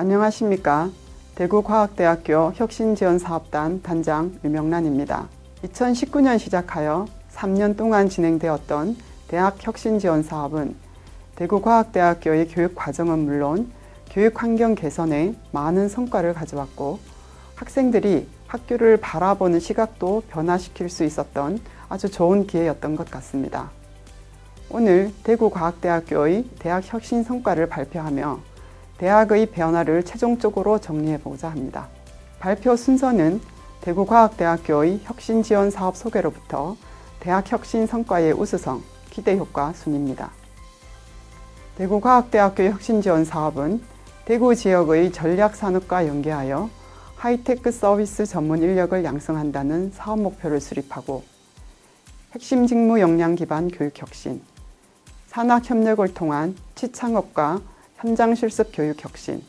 안녕하십니까. 대구과학대학교 혁신지원사업단 단장 유명란입니다. 2019년 시작하여 3년 동안 진행되었던 대학 혁신지원사업은 대구과학대학교의 교육과정은 물론 교육환경 개선에 많은 성과를 가져왔고 학생들이 학교를 바라보는 시각도 변화시킬 수 있었던 아주 좋은 기회였던 것 같습니다. 오늘 대구과학대학교의 대학 혁신 성과를 발표하며 대학의 변화를 최종적으로 정리해보고자 합니다. 발표 순서는 대구과학대학교의 혁신지원 사업 소개로부터 대학 혁신 성과의 우수성, 기대효과 순입니다. 대구과학대학교 혁신지원 사업은 대구 지역의 전략산업과 연계하여 하이테크 서비스 전문 인력을 양성한다는 사업 목표를 수립하고 핵심 직무 역량 기반 교육 혁신, 산학 협력을 통한 취창업과 현장 실습 교육 혁신,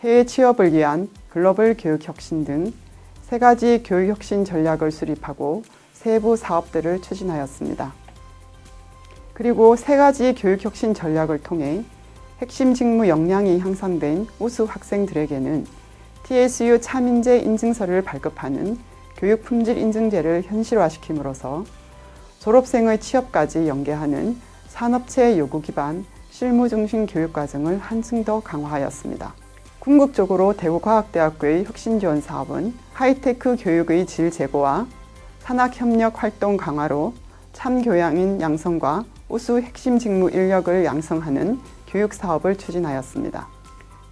해외 취업을 위한 글로벌 교육 혁신 등 3가지 교육 혁신 전략을 수립하고 세부 사업들을 추진하였습니다. 그리고 3가지 교육 혁신 전략을 통해 핵심 직무 역량이 향상된 우수 학생들에게는 TSU 차민재 인증서를 발급하는 교육 품질 인증제를 현실화시킴으로써 졸업생의 취업까지 연계하는 산업체 요구 기반 실무 중심 교육 과정을 한층 더 강화하였습니다. 궁극적으로 대구과학대학교의 혁신지원 사업은 하이테크 교육의 질 제고와 산학협력 활동 강화로 참교양인 양성과 우수 핵심 직무 인력을 양성하는 교육 사업을 추진하였습니다.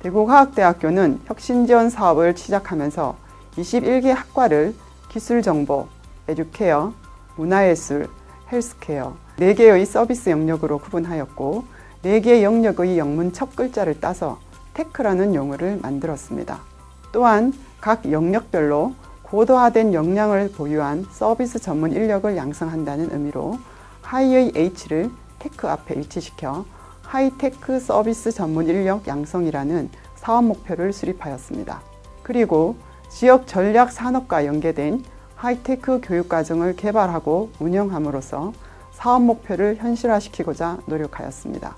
대구과학대학교는 혁신지원 사업을 시작하면서 21개 학과를 기술정보, 에듀케어, 문화예술, 헬스케어 4개의 서비스 영역으로 구분하였고 4개 영역의 영문 첫 글자를 따서 테크라는 용어를 만들었습니다. 또한 각 영역별로 고도화된 역량을 보유한 서비스 전문 인력을 양성한다는 의미로 하이의 H를 테크 앞에 위치시켜 하이테크 서비스 전문 인력 양성이라는 사업 목표를 수립하였습니다. 그리고 지역 전략 산업과 연계된 하이테크 교육과정을 개발하고 운영함으로써 사업 목표를 현실화시키고자 노력하였습니다.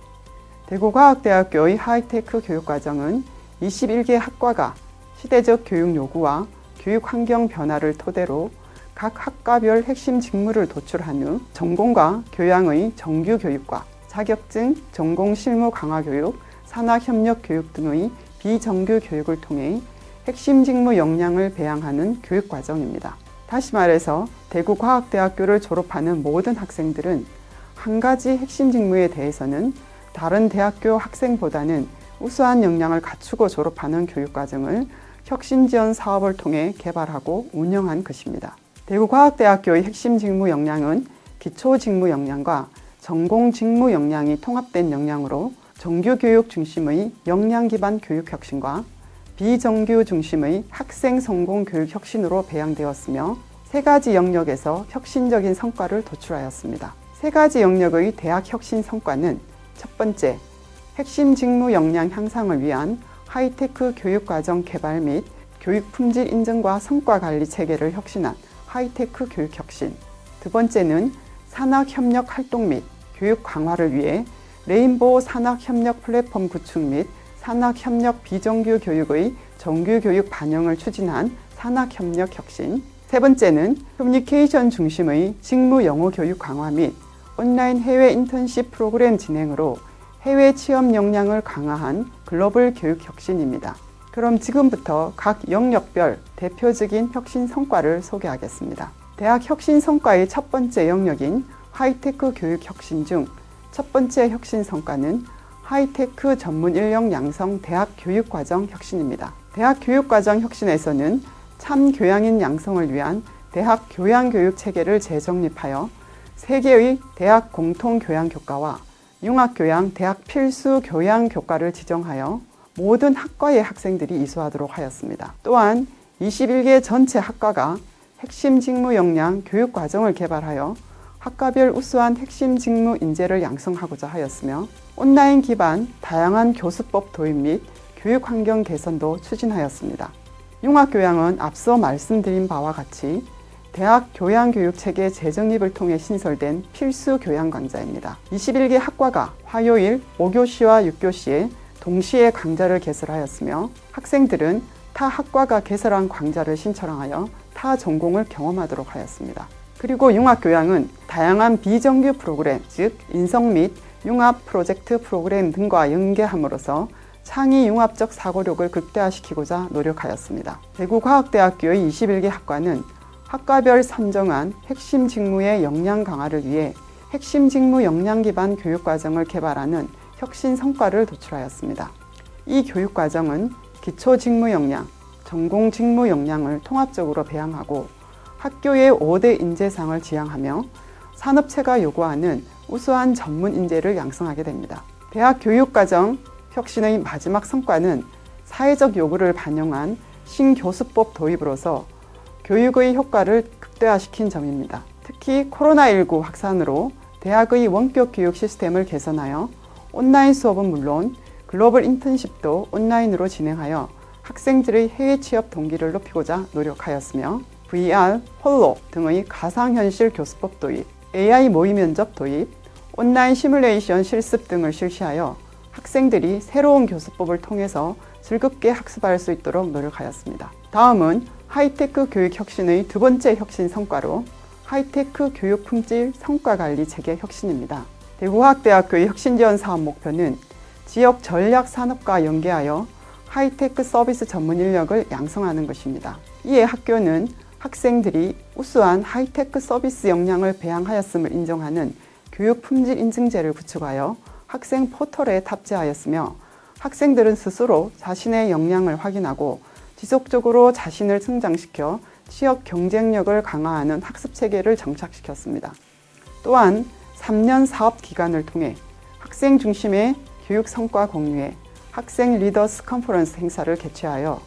대구과학대학교의 하이테크 교육과정은 21개 학과가 시대적 교육 요구와 교육 환경 변화를 토대로 각 학과별 핵심 직무를 도출한 후 전공과 교양의 정규 교육과 자격증, 전공 실무 강화 교육, 산학협력 교육 등의 비정규 교육을 통해 핵심 직무 역량을 배양하는 교육과정입니다. 다시 말해서 대구과학대학교를 졸업하는 모든 학생들은 한 가지 핵심 직무에 대해서는 다른 대학교 학생보다는 우수한 역량을 갖추고 졸업하는 교육과정을 혁신지원 사업을 통해 개발하고 운영한 것입니다. 대구과학대학교의 핵심 직무 역량은 기초 직무 역량과 전공 직무 역량이 통합된 역량으로 정규 교육 중심의 역량 기반 교육 혁신과 비정규 중심의 학생 성공 교육 혁신으로 배양되었으며 3가지 영역에서 혁신적인 성과를 도출하였습니다. 3가지 영역의 대학 혁신 성과는 첫 번째, 핵심 직무 역량 향상을 위한 하이테크 교육과정 개발 및 교육 품질 인증과 성과 관리 체계를 혁신한 하이테크 교육 혁신. 두 번째는 산학협력 활동 및 교육 강화를 위해 레인보우 산학협력 플랫폼 구축 및 산학협력 비정규 교육의 정규 교육 반영을 추진한 산학협력 혁신. 세 번째는 커뮤니케이션 중심의 직무 영어 교육 강화 및 온라인 해외 인턴십 프로그램 진행으로 해외 취업 역량을 강화한 글로벌 교육 혁신입니다. 그럼 지금부터 각 영역별 대표적인 혁신 성과를 소개하겠습니다. 대학 혁신 성과의 첫 번째 영역인 하이테크 교육 혁신 중 첫 번째 혁신 성과는 하이테크 전문 인력 양성 대학 교육과정 혁신입니다. 대학 교육과정 혁신에서는 참교양인 양성을 위한 대학 교양교육 체계를 재정립하여 3개의 대학 공통교양교과와 융합교양 대학 필수 교양교과를 지정하여 모든 학과의 학생들이 이수하도록 하였습니다. 또한 21개 전체 학과가 핵심 직무 역량 교육과정을 개발하여 학과별 우수한 핵심 직무 인재를 양성하고자 하였으며 온라인 기반 다양한 교수법 도입 및 교육 환경 개선도 추진하였습니다. 융합교양은 앞서 말씀드린 바와 같이 대학 교양교육체계 재정립을 통해 신설된 필수 교양 강좌입니다. 21개 학과가 화요일 5교시와 6교시에 동시에 강좌를 개설하였으며 학생들은 타 학과가 개설한 강좌를 신청하여 타 전공을 경험하도록 하였습니다. 그리고 융합교양은 다양한 비정규 프로그램, 즉 인성 및 융합 프로젝트 프로그램 등과 연계함으로써 창의 융합적 사고력을 극대화시키고자 노력하였습니다. 대구과학대학교의 21개 학과는 학과별 선정한 핵심 직무의 역량 강화를 위해 핵심 직무 역량 기반 교육과정을 개발하는 혁신 성과를 도출하였습니다. 이 교육과정은 기초 직무 역량, 전공 직무 역량을 통합적으로 배양하고 학교의 5대 인재상을 지향하며 산업체가 요구하는 우수한 전문 인재를 양성하게 됩니다. 대학 교육과정 혁신의 마지막 성과는 사회적 요구를 반영한 신교수법 도입으로서 교육의 효과를 극대화시킨 점입니다. 특히 코로나19 확산으로 대학의 원격 교육 시스템을 개선하여 온라인 수업은 물론 글로벌 인턴십도 온라인으로 진행하여 학생들의 해외 취업 동기를 높이고자 노력하였으며 VR, 홀로 등의 가상현실 교수법 도입, AI 모의 면접 도입, 온라인 시뮬레이션 실습 등을 실시하여 학생들이 새로운 교수법을 통해서 즐겁게 학습할 수 있도록 노력하였습니다. 다음은 하이테크 교육 혁신의 두 번째 혁신 성과로 하이테크 교육 품질 성과관리 체계 혁신입니다. 대구과학대학교의 혁신지원 사업 목표는 지역 전략 산업과 연계하여 하이테크 서비스 전문 인력을 양성하는 것입니다. 이에 학교는 학생들이 우수한 하이테크 서비스 역량을 배양하였음을 인정하는 교육 품질 인증제를 구축하여 학생 포털에 탑재하였으며 학생들은 스스로 자신의 역량을 확인하고 지속적으로 자신을 성장시켜 취업 경쟁력을 강화하는 학습 체계를 정착시켰습니다. 또한 3년 사업 기간을 통해 학생 중심의 교육 성과 공유회, 학생 리더스 컨퍼런스 행사를 개최하여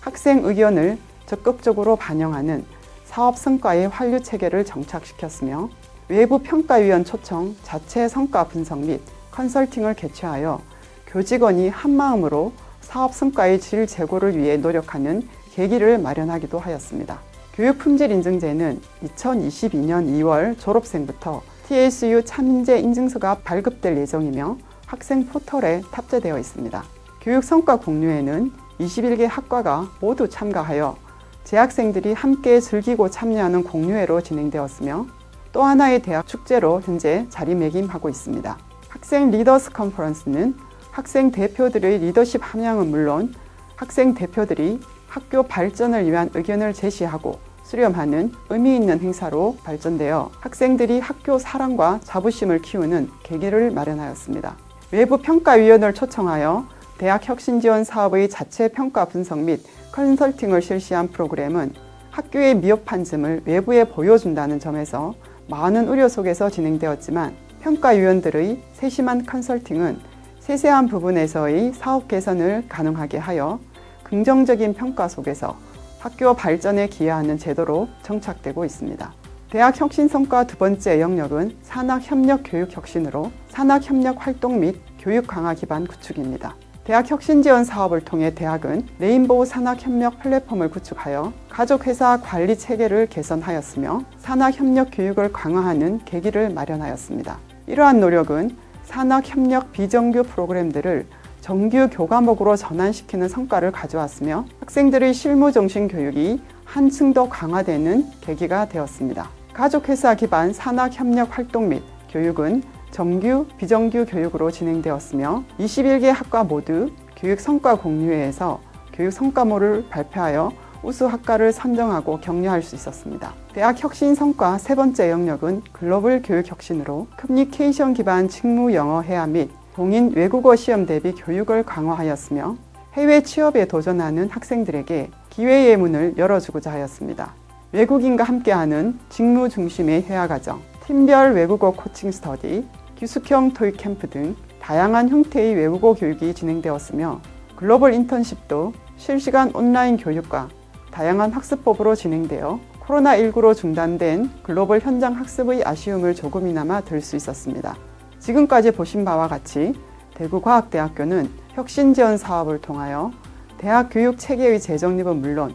학생 의견을 적극적으로 반영하는 사업 성과의 환류 체계를 정착시켰으며 외부 평가위원 초청, 자체 성과 분석 및 컨설팅을 개최하여 교직원이 한마음으로 사업 성과의 질 제고를 위해 노력하는 계기를 마련하기도 하였습니다. 교육품질인증제는 2022년 2월 졸업생부터 TSU 참인재 인증서가 발급될 예정이며 학생 포털에 탑재되어 있습니다. 교육성과 공유회는 21개 학과가 모두 참가하여 재학생들이 함께 즐기고 참여하는 공유회로 진행되었으며 또 하나의 대학 축제로 현재 자리매김하고 있습니다. 학생 리더스 컨퍼런스는 학생 대표들의 리더십 함양은 물론 학생 대표들이 학교 발전을 위한 의견을 제시하고 수렴하는 의미 있는 행사로 발전되어 학생들이 학교 사랑과 자부심을 키우는 계기를 마련하였습니다. 외부 평가위원을 초청하여 대학 혁신지원 사업의 자체 평가 분석 및 컨설팅을 실시한 프로그램은 학교의 미흡한 점을 외부에 보여준다는 점에서 많은 우려 속에서 진행되었지만 평가위원들의 세심한 컨설팅은 세세한 부분에서의 사업 개선을 가능하게 하여 긍정적인 평가 속에서 학교 발전에 기여하는 제도로 정착되고 있습니다. 대학 혁신 성과 두 번째 영역은 산학협력 교육 혁신으로 산학협력 활동 및 교육 강화 기반 구축입니다. 대학 혁신 지원 사업을 통해 대학은 레인보우 산학협력 플랫폼을 구축하여 가족회사 관리 체계를 개선하였으며 산학협력 교육을 강화하는 계기를 마련하였습니다. 이러한 노력은 산학협력 비정규 프로그램들을 정규 교과목으로 전환시키는 성과를 가져왔으며 학생들의 실무정신 교육이 한층 더 강화되는 계기가 되었습니다. 가족회사 기반 산학협력 활동 및 교육은 정규, 비정규 교육으로 진행되었으며 21개 학과 모두 교육성과 공유회에서 교육성과모를 발표하여 우수 학과를 선정하고 격려할 수 있었습니다. 대학 혁신 성과 세 번째 영역은 글로벌 교육 혁신으로 커뮤니케이션 기반 직무 영어 회화 및 동인 외국어 시험 대비 교육을 강화하였으며 해외 취업에 도전하는 학생들에게 기회의 문을 열어주고자 하였습니다. 외국인과 함께하는 직무 중심의 회화 과정, 팀별 외국어 코칭 스터디, 기숙형 토익 캠프 등 다양한 형태의 외국어 교육이 진행되었으며 글로벌 인턴십도 실시간 온라인 교육과 다양한 학습법으로 진행되어 코로나19로 중단된 글로벌 현장 학습의 아쉬움을 조금이나마 덜 수 있었습니다. 지금까지 보신 바와 같이 대구과학대학교는 혁신지원 사업을 통하여 대학 교육 체계의 재정립은 물론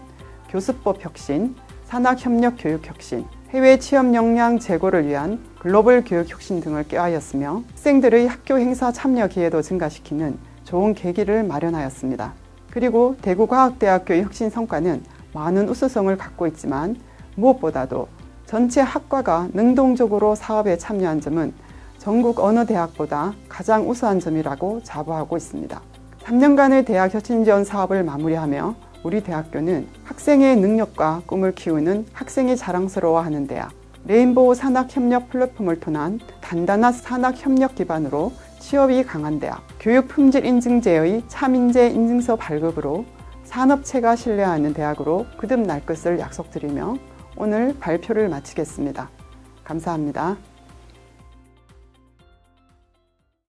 교수법 혁신, 산학협력 교육 혁신, 해외 취업 역량 제고를 위한 글로벌 교육 혁신 등을 꾀하였으며 학생들의 학교 행사 참여 기회도 증가시키는 좋은 계기를 마련하였습니다. 그리고 대구과학대학교의 혁신 성과는 많은 우수성을 갖고 있지만 무엇보다도 전체 학과가 능동적으로 사업에 참여한 점은 전국 어느 대학보다 가장 우수한 점이라고 자부하고 있습니다. 3년간의 대학 혁신 지원 사업을 마무리하며 우리 대학교는 학생의 능력과 꿈을 키우는 학생이 자랑스러워하는 대학, 레인보우 산학협력 플랫폼을 통한 단단한 산학협력 기반으로 취업이 강한 대학, 교육 품질 인증제의 차민재 인증서 발급으로 산업체가 신뢰하는 대학으로 거듭날 것을 약속드리며 오늘 발표를 마치겠습니다. 감사합니다.